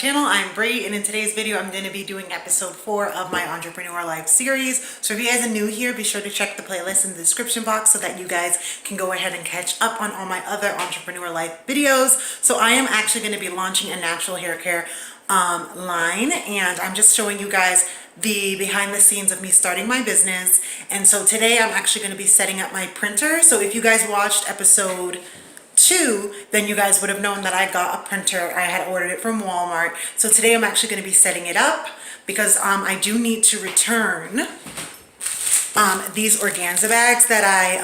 channel. I'm Brie, and in today's video I'm going to be doing episode 4 of my Entrepreneur Life series. So if you guys are new here, be sure to check the playlist in the description box so that you guys can go ahead and catch up on all my other Entrepreneur Life videos. So I am actually going to be launching a natural hair care line, and I'm just showing you guys the behind the scenes of me starting my business. And so today I'm actually going to be setting up my printer. So if you guys watched episode 2, then you guys would have known that I got a printer. I had ordered it from Walmart. So today I'm actually going to be setting it up because I do need to return these organza bags that I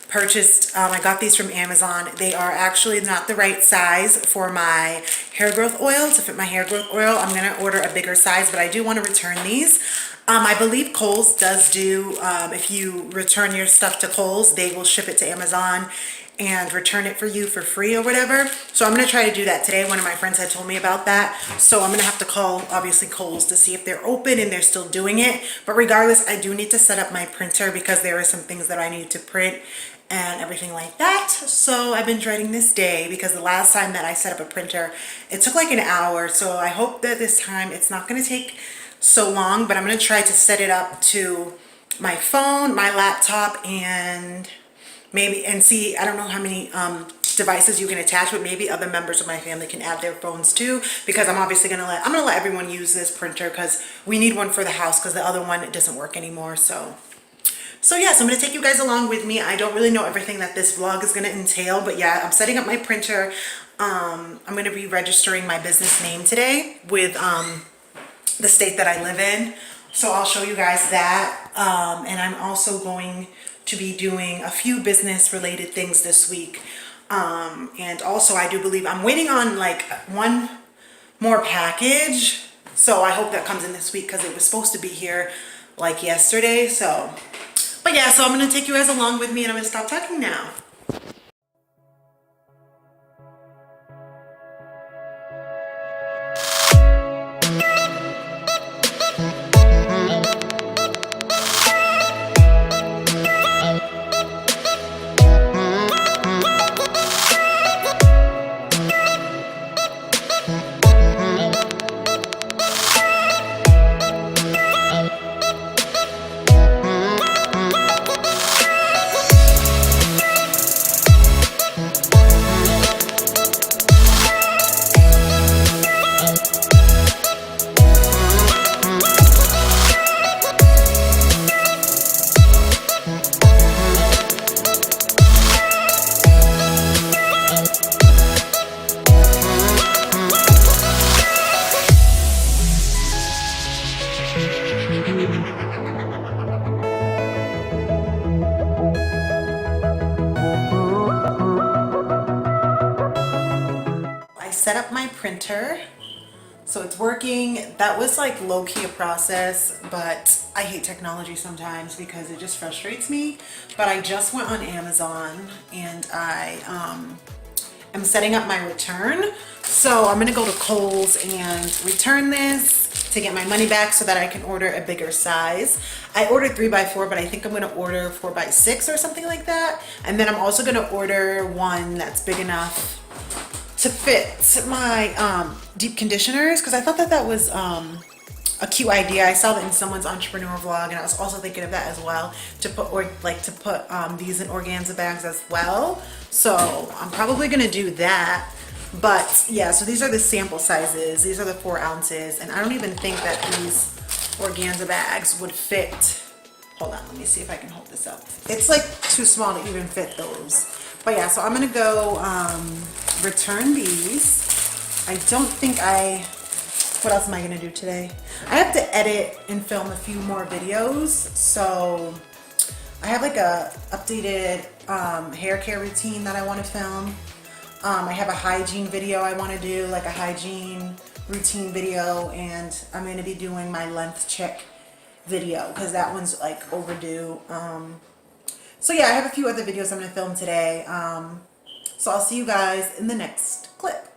purchased. I got these from Amazon. They are actually not the right size for my hair growth oil. To fit my hair growth oil, I'm going to order a bigger size, but I do want to return these. I believe Kohl's does do, if you return your stuff to Kohl's, they will ship it to Amazon and return it for you for free or whatever. So I'm going to try to do that today. One of my friends had told me about that. So I'm going to have to call, obviously, Kohl's to see if they're open and they're still doing it. But regardless, I do need to set up my printer because there are some things that I need to print and everything like that. So I've been dreading this day because the last time that I set up a printer, it took like an hour. So I hope that this time it's not going to take so long, but I'm going to try to set it up to my phone, my laptop, and maybe, and see, I don't know how many devices you can attach, but maybe other members of my family can add their phones too, because I'm obviously going to let everyone use this printer because we need one for the house because the other one, it doesn't work anymore. So yeah, so I'm going to take you guys along with me. I don't really know everything that this vlog is going to entail, but yeah, I'm setting up my printer. I'm going to be registering my business name today with the state that I live in. So I'll show you guys that. And I'm also going to be doing a few business related things this week. And also I do believe I'm waiting on like one more package. So I hope that comes in this week because it was supposed to be here like yesterday. So, but yeah, so I'm going to take you guys along with me and I'm going to stop talking now. Set up my printer, so it's working. That was like low-key a process, but I hate technology sometimes because it just frustrates me. But I just went on Amazon and I am setting up my return. So I'm gonna go to Kohl's and return this to get my money back so that I can order a bigger size. I ordered 3x4, but I think I'm gonna order 4x6 or something like that. And then I'm also gonna order one that's big enough to fit my deep conditioners, because I thought that was a cute idea. I saw that in someone's entrepreneur vlog, and I was also thinking of that as well, to put these in organza bags as well. So I'm probably gonna do that. But yeah, so these are the sample sizes. These are the 4 ounces, and I don't even think that these organza bags would fit. Hold on, let me see if I can hold this up. It's like too small to even fit those. But yeah, so I'm gonna go return these. I don't think what else am I gonna do today? I have to edit and film a few more videos. So I have like a updated hair care routine that I wanna film. I have a hygiene video I wanna do, like a hygiene routine video, and I'm gonna be doing my length check video because that one's like overdue. So yeah, I have a few other videos I'm going to film today. So I'll see you guys in the next clip.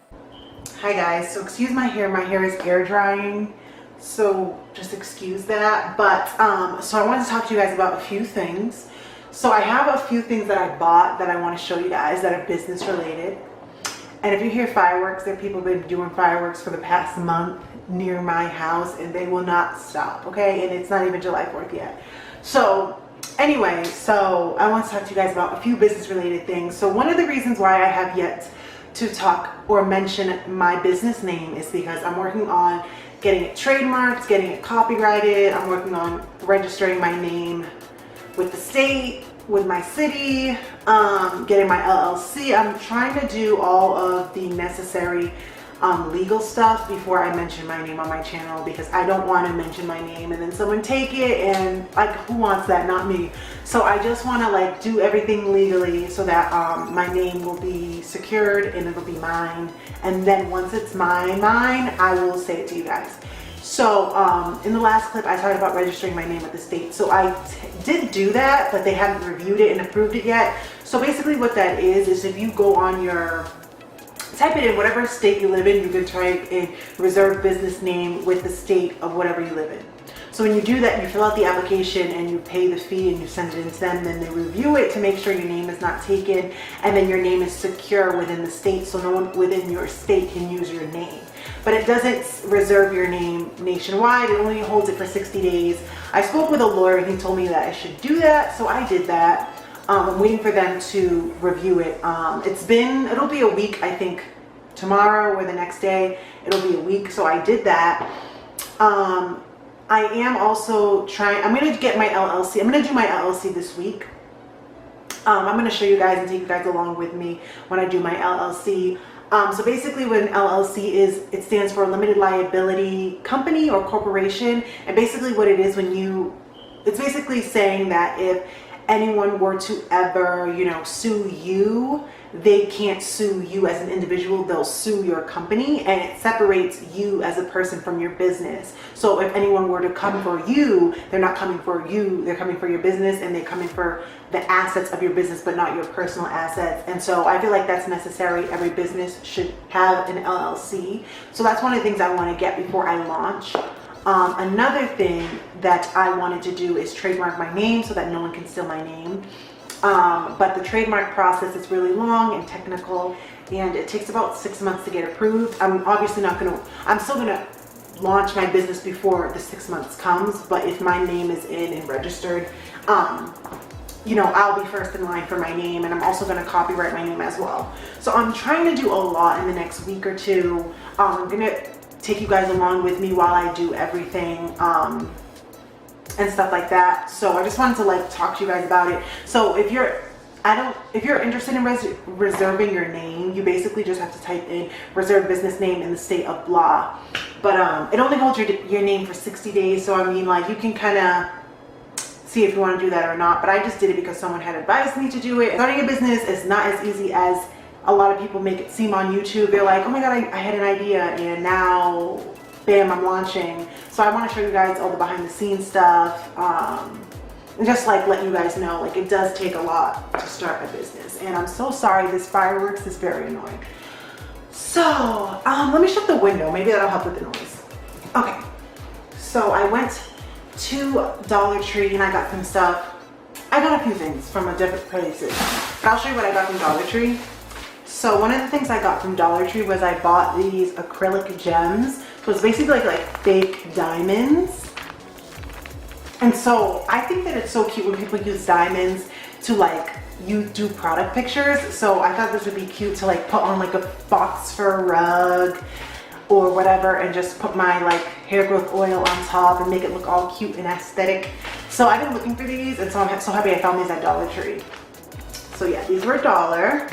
Hi guys, so excuse my hair is air drying, so just excuse that. But so I wanted to talk to you guys about a few things. So I have a few things that I bought that I want to show you guys that are business related. And if you hear fireworks, there are people been doing fireworks for the past month near my house, and they will not stop, okay? And it's not even July 4th yet. So anyway, so I want to talk to you guys about a few business related things. So one of the reasons why I have yet to talk or mention my business name is because I'm working on getting it trademarked, getting it copyrighted. I'm working on registering my name with the state, with my city, getting my LLC. I'm trying to do all of the necessary legal stuff before I mention my name on my channel, because I don't want to mention my name and then someone take it, and like, who wants that? Not me. So I just want to like do everything legally so that my name will be secured and it'll be mine. And then once it's mine, I will say it to you guys. So in the last clip, I talked about registering my name with the state. So I did do that, but they haven't reviewed it and approved it yet. So basically what that is if you go on your, type it in whatever state you live in, you can type in reserve business name with the state of whatever you live in. So when you do that, you fill out the application and you pay the fee and you send it in to them, then they review it to make sure your name is not taken, and then your name is secure within the state, so no one within your state can use your name. But it doesn't reserve your name nationwide. It only holds it for 60 days. I spoke with a lawyer and he told me that I should do that, so I did that. I'm waiting for them to review it. It'll be a week, I think tomorrow or the next day, it'll be a week. So I did that. I am also I'm going to get my LLC. I'm going to do my LLC this week. I'm going to show you guys and take you guys along with me when I do my LLC. So basically what an LLC is, it stands for a limited liability company or corporation. And basically what it is it's basically saying that if anyone were to ever, sue you, they can't sue you as an individual, they'll sue your company, and it separates you as a person from your business. So if anyone were to come for you, they're not coming for you, they're coming for your business, and they're coming for the assets of your business, but not your personal assets. And so I feel like that's necessary. Every business should have an LLC. So that's one of the things I want to get before I launch. Another thing that I wanted to do is trademark my name so that no one can steal my name. But the trademark process is really long and technical, and it takes about 6 months to get approved. I'm still gonna launch my business before the 6 months comes, but if my name is in and registered, I'll be first in line for my name, and I'm also gonna copyright my name as well. So I'm trying to do a lot in the next week or two. I'm gonna take you guys along with me while I do everything and stuff like that. So I just wanted to talk to you guys about it. So if you're interested in reserving your name, you basically just have to type in reserve business name in the state of blah. But it only holds your name for 60 days. So I mean, you can kind of see if you want to do that or not. But I just did it because someone had advised me to do it. Starting a business is not as easy as a lot of people make it seem on YouTube. They're like, oh my God, I had an idea, and now, bam, I'm launching. So I want to show you guys all the behind the scenes stuff. And just let you guys know, it does take a lot to start a business. And I'm so sorry, this fireworks is very annoying. So let me shut the window. Maybe that'll help with the noise. Okay. So I went to Dollar Tree and I got some stuff. I got a few things from different places, but I'll show you what I got from Dollar Tree. So one of the things I got from Dollar Tree was I bought these acrylic gems. So it's basically like fake diamonds. And so I think that it's so cute when people use diamonds to you do product pictures. So I thought this would be cute to put on a box fur rug or whatever, and just put my hair growth oil on top and make it look all cute and aesthetic. So I've been looking for these, and so I'm so happy I found these at Dollar Tree. So yeah, these were $1.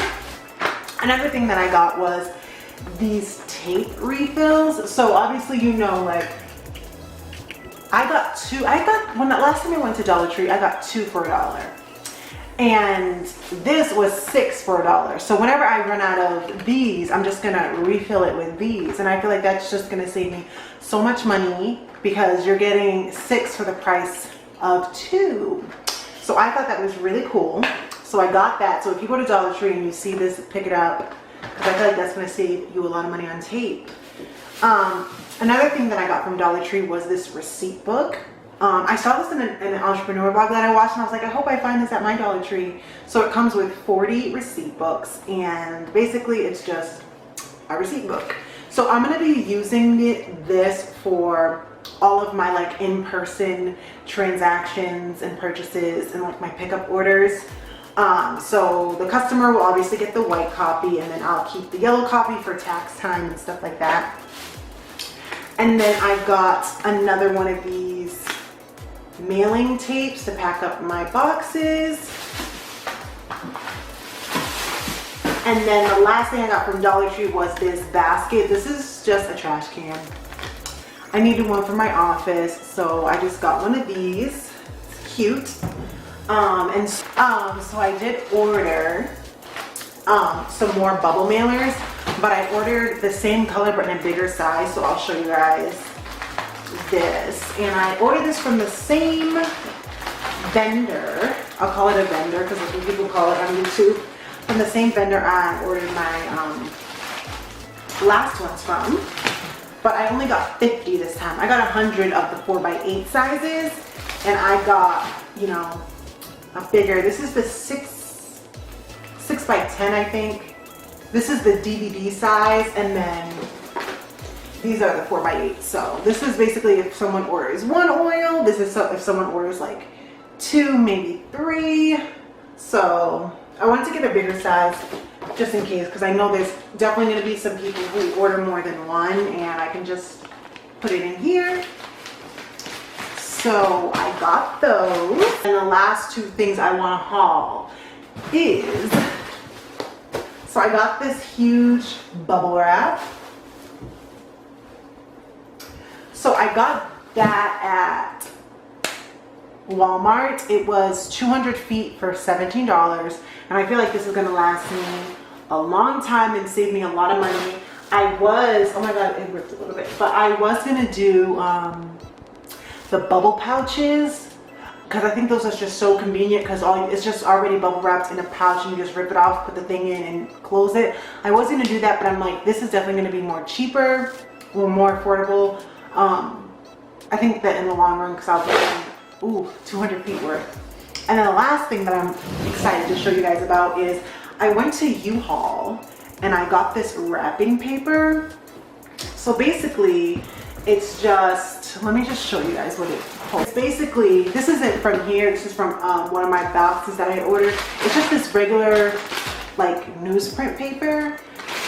Another thing that I got was these tape refills. So obviously, I got two. Last time I went to Dollar Tree, I got 2 for $1. And this was 6 for $1. So whenever I run out of these, I'm just gonna refill it with these. And I feel like that's just gonna save me so much money, because you're getting 6 for the price of 2. So I thought that was really cool. So I got that. So if you go to Dollar Tree and you see this, pick it up, because I feel like that's going to save you a lot of money on tape. Another thing that I got from Dollar Tree was this receipt book. I saw this in an entrepreneur blog that I watched, and I was like, I hope I find this at my Dollar Tree. So it comes with 40 receipt books, and basically it's just receipt book. So I'm going to be using this for all of my like in-person transactions and purchases and like my pickup orders. So the customer will obviously get the white copy, and then I'll keep the yellow copy for tax time and stuff like that. And then I got another one of these mailing tapes to pack up my boxes. And then the last thing I got from Dollar Tree was this basket. This is just a trash can. I needed one for my office, so I just got one of these. It's cute. So I did order some more bubble mailers, but I ordered the same color but in a bigger size, so I'll show you guys this. And I ordered this from the same vendor. I'll call it a vendor because that's what people call it on YouTube. From the same vendor I ordered my last ones from, but I only got 50 this time. I got 100 of the 4x8 sizes, and I got, you know, a bigger. This is the 6x10, I think. This is the DVD size, and then these are the 4x8. So this is basically if someone orders one oil. This is if someone orders like 2, maybe 3. So I wanted to get a bigger size just in case, because I know there's definitely going to be some people who order more than one, and I can just put it in here. So I got those. And the last 2 things I want to haul is, so I got this huge bubble wrap. So I got that at Walmart. It was 200 feet for $17, and I feel like this is going to last me a long time and save me a lot of money. I was, oh my god, it ripped a little bit, but I was going to do the bubble pouches, because I think those are just so convenient, because it's just already bubble wrapped in a pouch, and you just rip it off, put the thing in, and close it. I was going to do that, but I'm like, this is definitely going to be more cheaper or more affordable. I think that in the long run, because I was like, ooh, 200 feet worth. And then the last thing that I'm excited to show you guys about is I went to U-Haul and I got this wrapping paper. So basically, it's just, let me just show you guys what it holds. It's basically, this isn't from here, this is from one of my boxes that I ordered. It's just this regular like newsprint paper.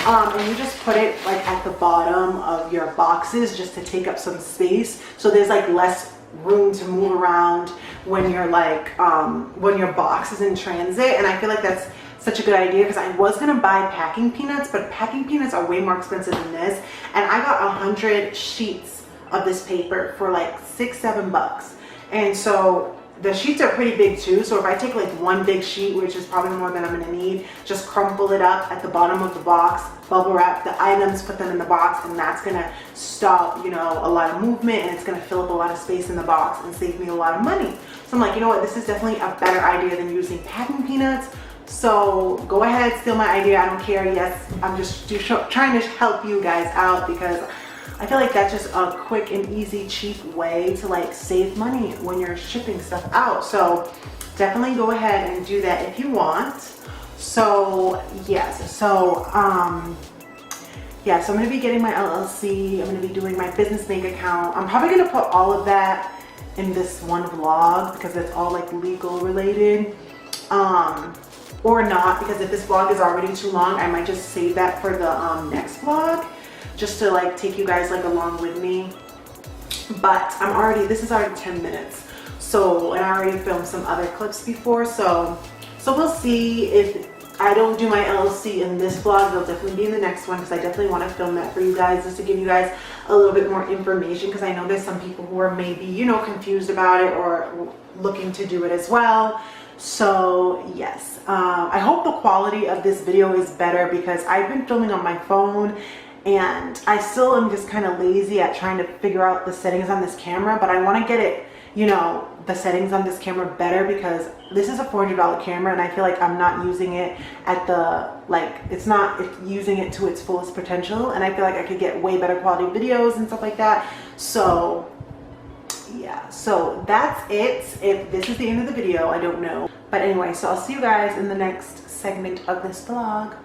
And you just put it like at the bottom of your boxes just to take up some space. So there's like less room to move around when you're like, when your box is in transit. And I feel like that's such a good idea, because I was gonna buy packing peanuts, but packing peanuts are way more expensive than this. And I got 100 sheets of this paper for like $6-7. And so the sheets are pretty big too. So if I take like one big sheet, which is probably more than I'm gonna need, just crumple it up at the bottom of the box, bubble wrap the items, put them in the box, and that's gonna stop, you know, a lot of movement, and it's gonna fill up a lot of space in the box and save me a lot of money. So I'm like, you know what, this is definitely a better idea than using packing peanuts. So go ahead, steal my idea, I don't care. Yes, I'm just trying to help you guys out, because I feel like that's just a quick and easy, cheap way to like save money when you're shipping stuff out. So definitely go ahead and do that if you want. So yes, so yeah, so I'm gonna be getting my LLC. I'm gonna be doing my business bank account. I'm probably gonna put all of that in this one vlog, because it's all like legal related. Or not, because if this vlog is already too long, I might just save that for the next vlog, just to like take you guys like along with me. But this is already 10 minutes. So, and I already filmed some other clips before, so we'll see. If I don't do my LLC in this vlog, they'll definitely be in the next one, because I definitely want to film that for you guys, just to give you guys a little bit more information, because I know there's some people who are maybe, you know, confused about it or looking to do it as well. So yes, I hope the quality of this video is better, because I've been filming on my phone, and I still am just kind of lazy at trying to figure out the settings on this camera. But I want to get it, you know, the settings on this camera better, because this is a $400 camera, and I feel like I'm not using it at the, like, it's using it to its fullest potential, and I feel like I could get way better quality videos and stuff like that. So yeah, so that's it. If this is the end of the video, I don't know. But anyway, so I'll see you guys in the next segment of this vlog.